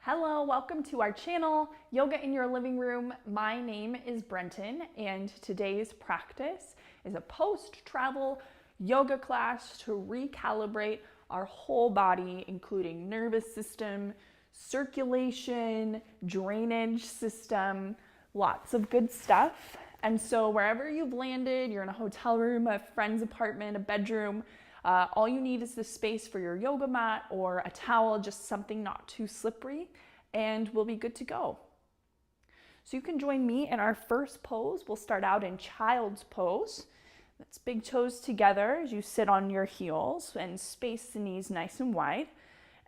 Hello, welcome to our channel, Yoga in Your Living Room. My name is Brentan, and today's practice is a post-travel yoga class to recalibrate our whole body, including nervous system, circulation, drainage system, lots of good stuff. And so wherever you've landed, you're in a hotel room, a friend's apartment, a bedroom, all you need is the space for your yoga mat or a towel, just something not too slippery, and we'll be good to go. So you can join me in our first pose. We'll start out in child's pose. That's big toes together as you sit on your heels and space the knees nice and wide.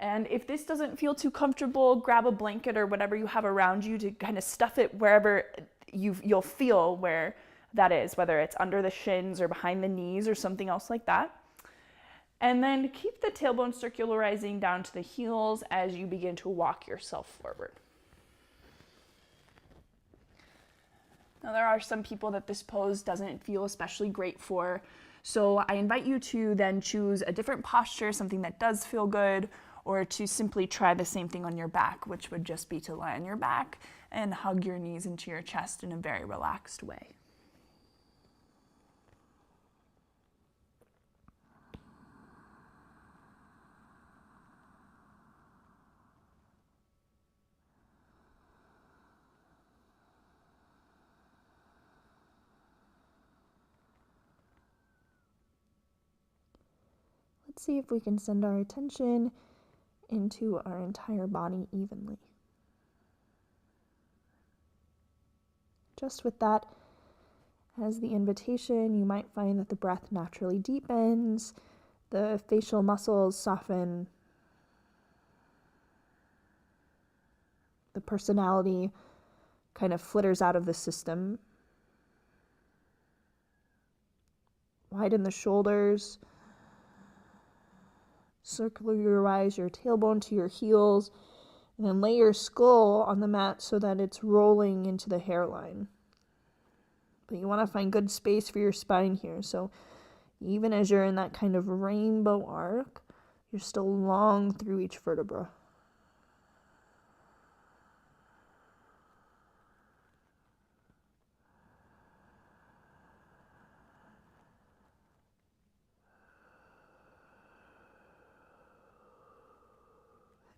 And if this doesn't feel too comfortable, grab a blanket or whatever you have around you to kind of stuff it wherever you'll feel where that is, whether it's under the shins or behind the knees or something else like that. And then keep the tailbone circularizing down to the heels as you begin to walk yourself forward. Now there are some people that this pose doesn't feel especially great for, so I invite you to then choose a different posture, something that does feel good, or to simply try the same thing on your back, which would just be to lie on your back and hug your knees into your chest in a very relaxed way. Let's see if we can send our attention into our entire body evenly. Just with that as the invitation, you might find that the breath naturally deepens, the facial muscles soften, the personality kind of flitters out of the system. Widen the shoulders. Circularize your tailbone to your heels, and then lay your skull on the mat so that it's rolling into the hairline. But you want to find good space for your spine here, so even as you're in that kind of rainbow arc, you're still long through each vertebra.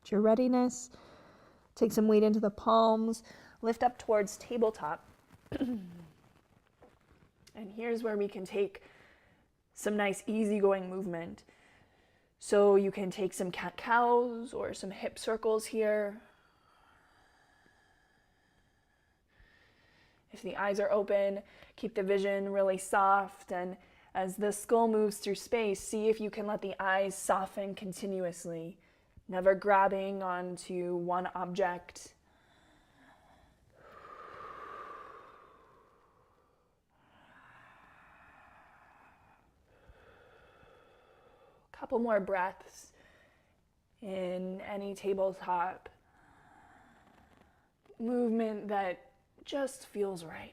At your readiness, take some weight into the palms, lift up towards tabletop. And here's where we can take some nice easygoing movement. So you can take some cat-cows or some hip circles here. If the eyes are open, keep the vision really soft, and as the skull moves through space, see if you can let the eyes soften continuously. Never grabbing onto one object. A couple more breaths in any tabletop movement that just feels right.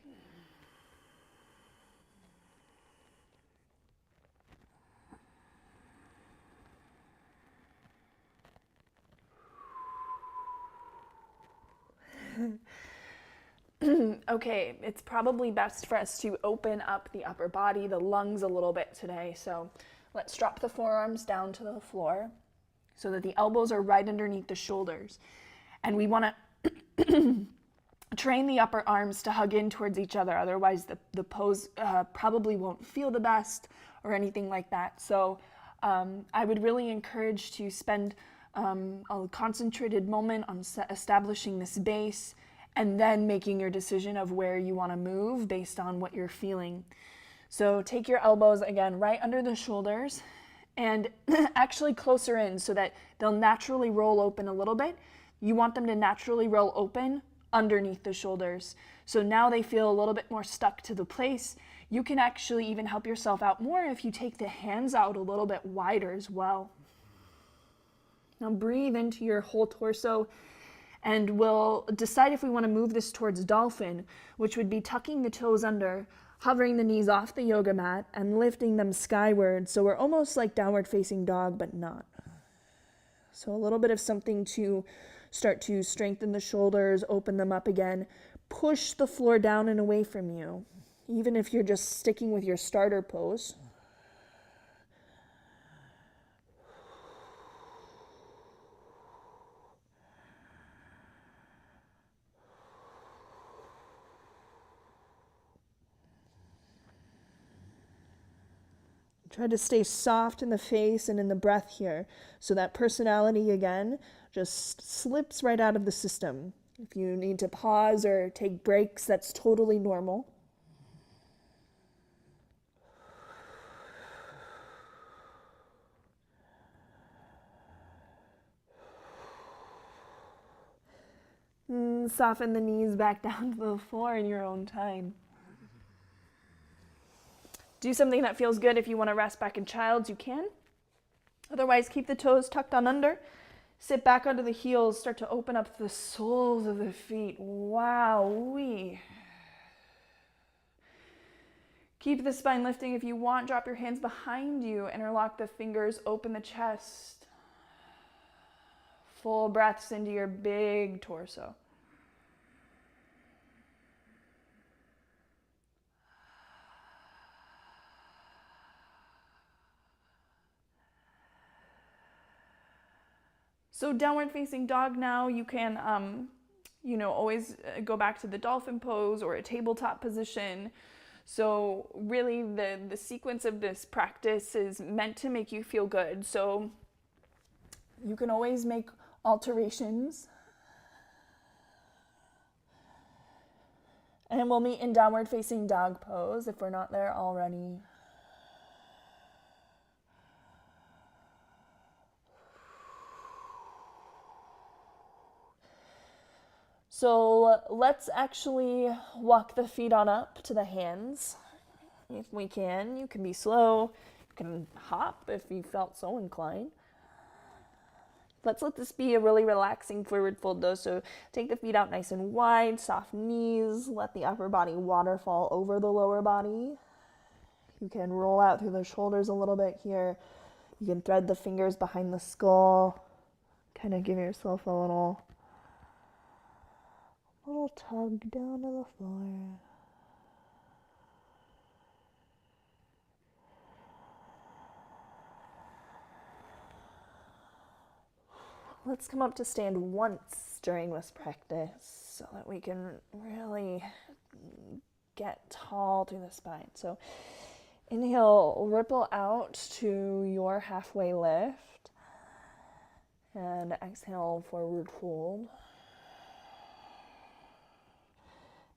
Okay, it's probably best for us to open up the upper body, the lungs a little bit today. So let's drop the forearms down to the floor so that the elbows are right underneath the shoulders. And we want to train the upper arms to hug in towards each other. Otherwise, the pose probably won't feel the best or anything like that. So I would really encourage to spend a concentrated moment on establishing this base and then making your decision of where you want to move based on what you're feeling. So take your elbows again right under the shoulders and actually closer in so that they'll naturally roll open a little bit. You want them to naturally roll open underneath the shoulders. So now they feel a little bit more stuck to the place. You can actually even help yourself out more if you take the hands out a little bit wider as well. Now breathe into your whole torso, and we'll decide if we want to move this towards dolphin, which would be tucking the toes under, hovering the knees off the yoga mat, and lifting them skyward. So we're almost like downward facing dog, but not. So a little bit of something to start to strengthen the shoulders, open them up again. Push the floor down and away from you, even if you're just sticking with your starter pose. Try to stay soft in the face and in the breath here, so that personality again just slips right out of the system. If you need to pause or take breaks, that's totally normal. Soften the knees back down to the floor in your own time. Do something that feels good. If you want to rest back in child's, you can. Otherwise, keep the toes tucked on under. Sit back onto the heels. Start to open up the soles of the feet. Wow-wee. Keep the spine lifting. If you want, drop your hands behind you. Interlock the fingers. Open the chest. Full breaths into your big torso. So downward facing dog now, you can, always go back to the dolphin pose or a tabletop position. So really the sequence of this practice is meant to make you feel good. So you can always make alterations. And we'll meet in downward facing dog pose if we're not there already. So let's actually walk the feet on up to the hands. If we can, you can be slow. You can hop if you felt so inclined. Let's let this be a really relaxing forward fold though. So take the feet out nice and wide, soft knees. Let the upper body waterfall over the lower body. You can roll out through the shoulders a little bit here. You can thread the fingers behind the skull. Kind of give yourself a little tug down to the floor. Let's come up to stand once during this practice so that we can really get tall through the spine. So inhale, ripple out to your halfway lift, and exhale, forward fold.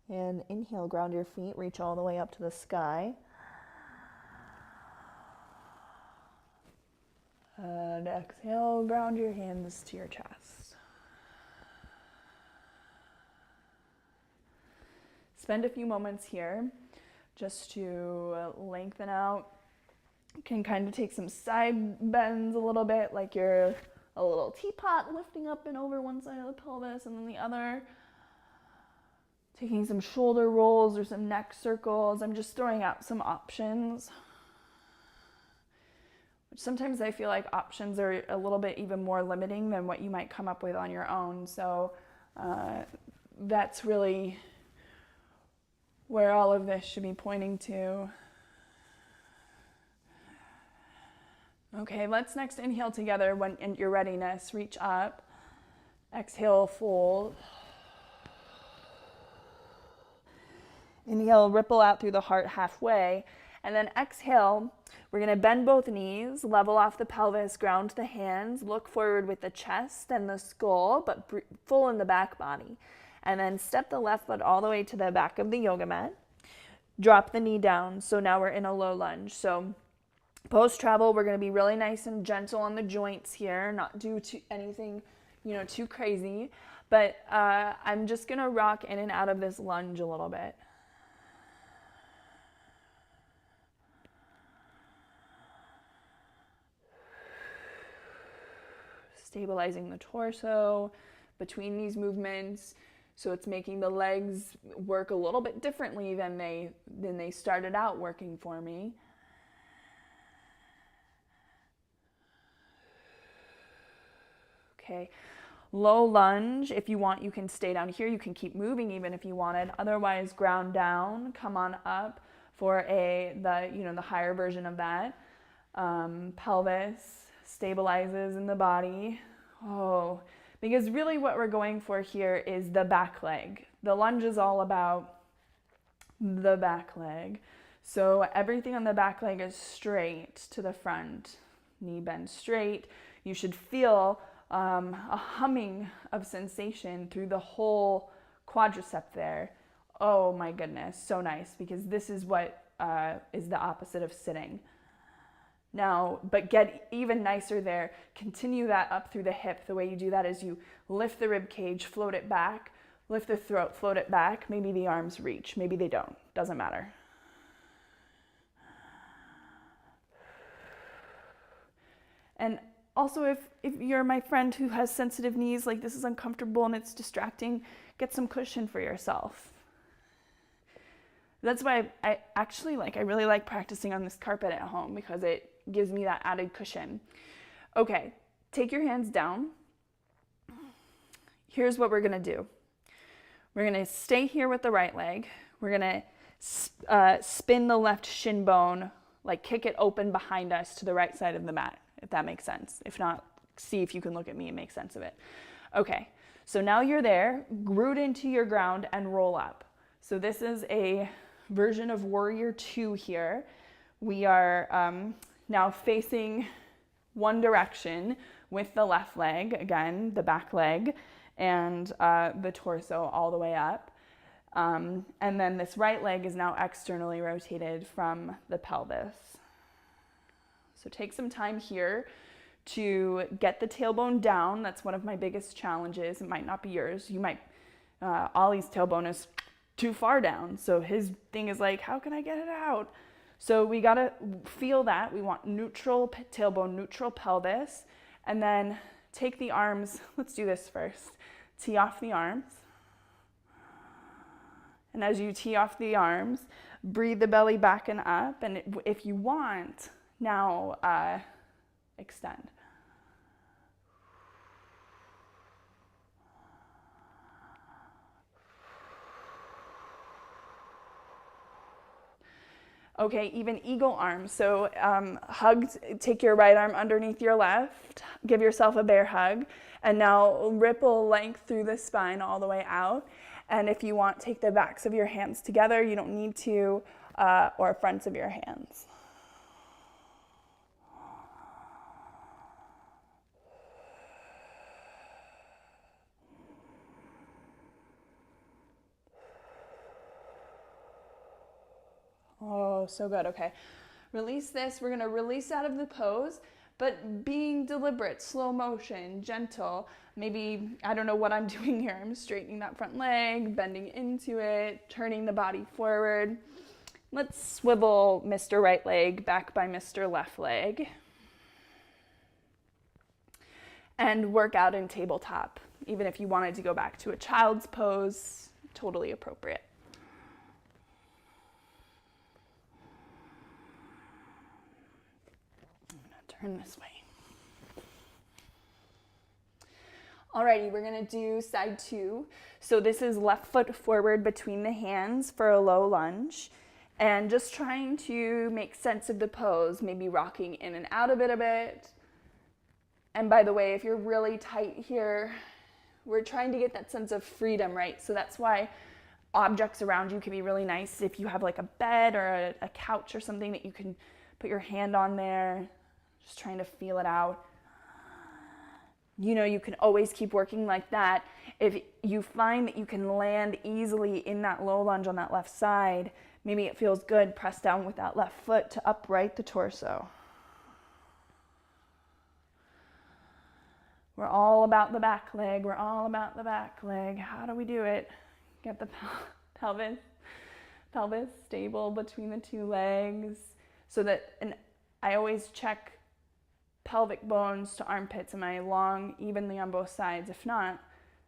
And inhale, ground your feet, reach all the way up to the sky. And exhale, ground your hands to your chest. Spend a few moments here just to lengthen out. You can kind of take some side bends a little bit, like you're a little teapot lifting up and over one side of the pelvis and then the other. Taking some shoulder rolls or some neck circles. I'm just throwing out some options. Which sometimes I feel like options are a little bit even more limiting than what you might come up with on your own. So that's really where all of this should be pointing to. Okay, let's next inhale together when in your readiness. Reach up. Exhale, fold. Inhale, ripple out through the heart halfway. And then exhale, we're going to bend both knees, level off the pelvis, ground the hands, look forward with the chest and the skull, but full in the back body. And then step the left foot all the way to the back of the yoga mat. Drop the knee down. So now we're in a low lunge. So post travel, we're going to be really nice and gentle on the joints here, not do anything, too crazy. But I'm just going to rock in and out of this lunge a little bit. Stabilizing the torso between these movements, so it's making the legs work a little bit differently than they started out working for me. Okay, Low lunge, if you want, you can stay down here. You can keep moving even if you wanted. Otherwise, ground down, come on up for the higher version of that. Pelvis stabilizes in the body. Oh, because really what we're going for here is the back leg. The lunge is all about the back leg. So everything on the back leg is straight to the front. Knee bend straight. You should feel a humming of sensation through the whole quadricep there. Oh my goodness, so nice, because this is what is the opposite of sitting. Now, but get even nicer there. Continue that up through the hip. The way you do that is you lift the rib cage, float it back, lift the throat, float it back. Maybe the arms reach, maybe they don't. Doesn't matter. And also, if you're my friend who has sensitive knees, like this is uncomfortable and it's distracting, get some cushion for yourself. That's why I really like practicing on this carpet at home, because it gives me that added cushion. Okay, take your hands down. Here's what we're gonna do. We're gonna stay here with the right leg. We're gonna spin the left shin bone, like kick it open behind us to the right side of the mat, if that makes sense. If not, see if you can look at me and make sense of it. Okay, so now you're there, root into your ground and roll up. So this is a version of Warrior 2 here. We are now facing one direction with the left leg, again, the back leg, and the torso all the way up. And then this right leg is now externally rotated from the pelvis. So take some time here to get the tailbone down. That's one of my biggest challenges. It might not be yours. You might, Ollie's tailbone is too far down. So his thing is like, how can I get it out? So we gotta feel that. We want neutral tailbone, neutral pelvis, and then take the arms. Let's do this first. Tee off the arms. And as you tee off the arms, breathe the belly back and up. And if you want, now extend. Okay, even eagle arms. So take your right arm underneath your left, give yourself a bear hug, and now ripple length through the spine all the way out. And if you want, take the backs of your hands together. You don't need to, or fronts of your hands. Oh, so good. Okay. Release this. We're going to release out of the pose, but being deliberate, slow motion, gentle. Maybe, I don't know what I'm doing here. I'm straightening that front leg, bending into it, turning the body forward. Let's swivel Mr. Right leg back by Mr. Left leg. And work out in tabletop. Even if you wanted to go back to a child's pose, totally appropriate. Turn this way. Alrighty, we're gonna do side 2. So this is left foot forward between the hands for a low lunge, and just trying to make sense of the pose, maybe rocking in and out of it a bit. And by the way, if you're really tight here, we're trying to get that sense of freedom, right? So that's why objects around you can be really nice. If you have like a bed or a couch or something that you can put your hand on there. Just trying to feel it out. You know, you can always keep working like that. If you find that you can land easily in that low lunge on that left side, maybe it feels good, press down with that left foot to upright the torso. We're all about the back leg. We're all about the back leg. How do we do it? Get the pelvis stable between the two legs so that, and I always check pelvic bones to armpits. Am I long evenly on both sides? If not,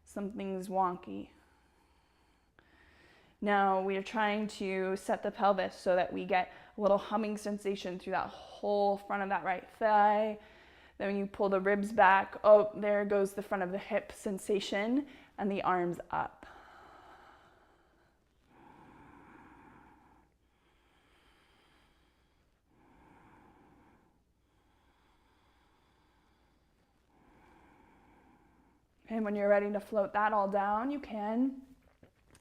something's wonky. Now we are trying to set the pelvis so that we get a little humming sensation through that whole front of that right thigh. Then when you pull the ribs back, oh, there goes the front of the hip sensation and the arms up. And when you're ready to float that all down, you can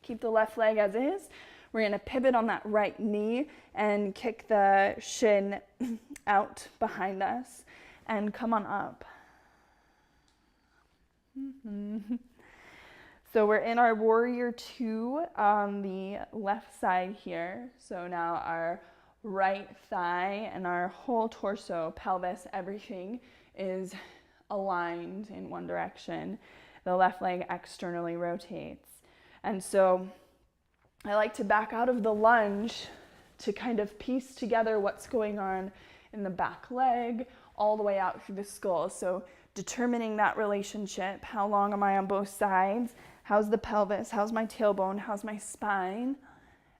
keep the left leg as is. We're going to pivot on that right knee and kick the shin out behind us and come on up. So we're in our warrior two on the left side here. So now our right thigh and our whole torso, pelvis, everything is aligned in one direction. The left leg externally rotates. And so I like to back out of the lunge to kind of piece together what's going on in the back leg all the way out through the skull. So determining that relationship, how long am I on both sides? How's the pelvis? How's my tailbone? How's my spine?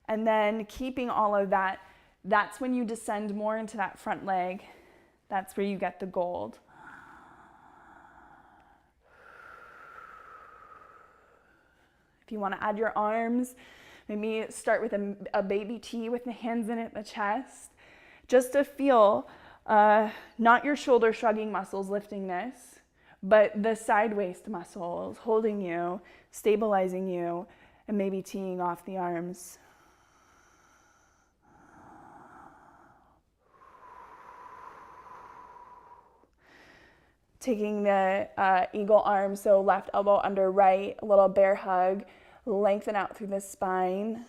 And then keeping all of that, that's when you descend more into that front leg. That's where you get the gold. If you want to add your arms, maybe start with a baby T with the hands in at the chest, just to feel not your shoulder shrugging muscles lifting this, but the side waist muscles holding you, stabilizing you, and maybe teeing off the arms. Taking the eagle arm, so left elbow under right, a little bear hug, lengthen out through the spine.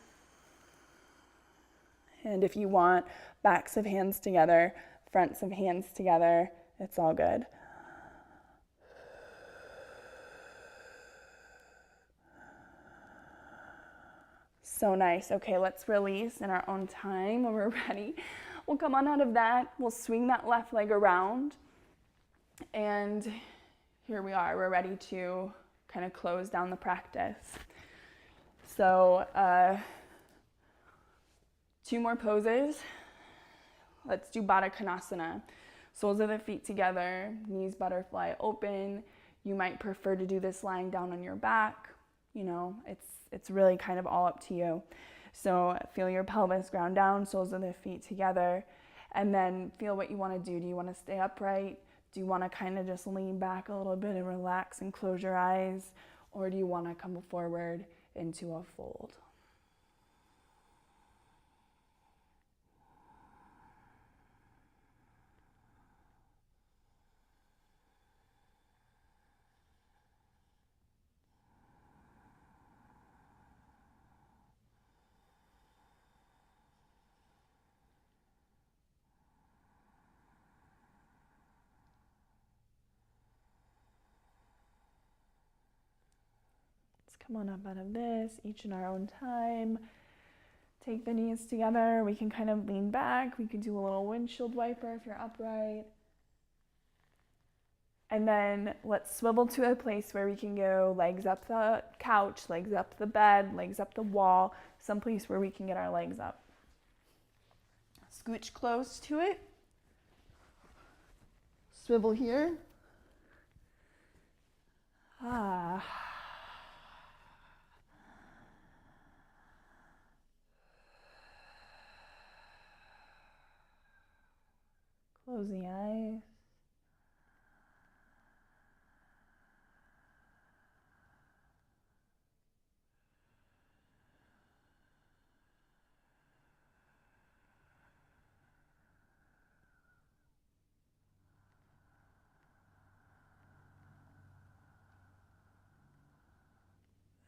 And if you want, backs of hands together, fronts of hands together, it's all good. So nice. Okay, let's release in our own time when we're ready. We'll come on out of that. We'll swing that left leg around. And here we are. We're ready to kind of close down the practice. So 2 more poses. Let's do Baddha Konasana. Soles of the feet together, knees butterfly open. You might prefer to do this lying down on your back. You know, it's really kind of all up to you. So feel your pelvis ground down, soles of the feet together, and then feel what you want to do. Do you want to stay upright? Do you want to kind of just lean back a little bit and relax and close your eyes? Or do you want to come forward into a fold? Come on up out of this, each in our own time. Take the knees together. We can kind of lean back. We can do a little windshield wiper if you're upright. And then let's swivel to a place where we can go legs up the couch, legs up the bed, legs up the wall, someplace where we can get our legs up. Scooch close to it. Swivel here. Close the eyes.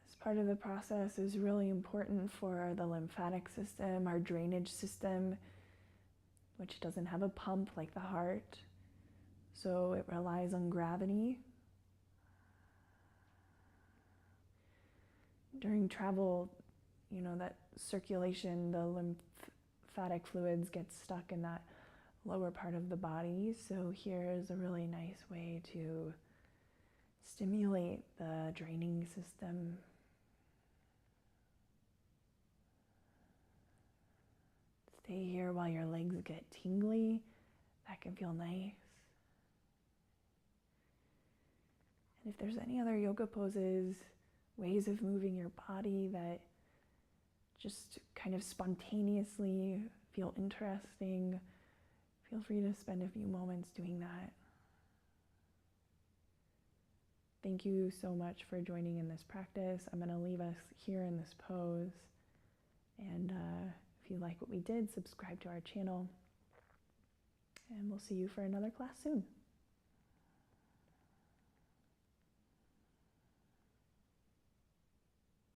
This part of the process is really important for the lymphatic system, our drainage system, which doesn't have a pump like the heart, so it relies on gravity. During travel, you know, that circulation, the lymphatic fluids get stuck in that lower part of the body, so here is a really nice way to stimulate the draining system. Stay here while your legs get tingly. That can feel nice. And if there's any other yoga poses, ways of moving your body that just kind of spontaneously feel interesting, feel free to spend a few moments doing that. Thank you so much for joining in this practice. I'm going to leave us here in this pose. And if you like what we did, subscribe to our channel. And we'll see you for another class soon.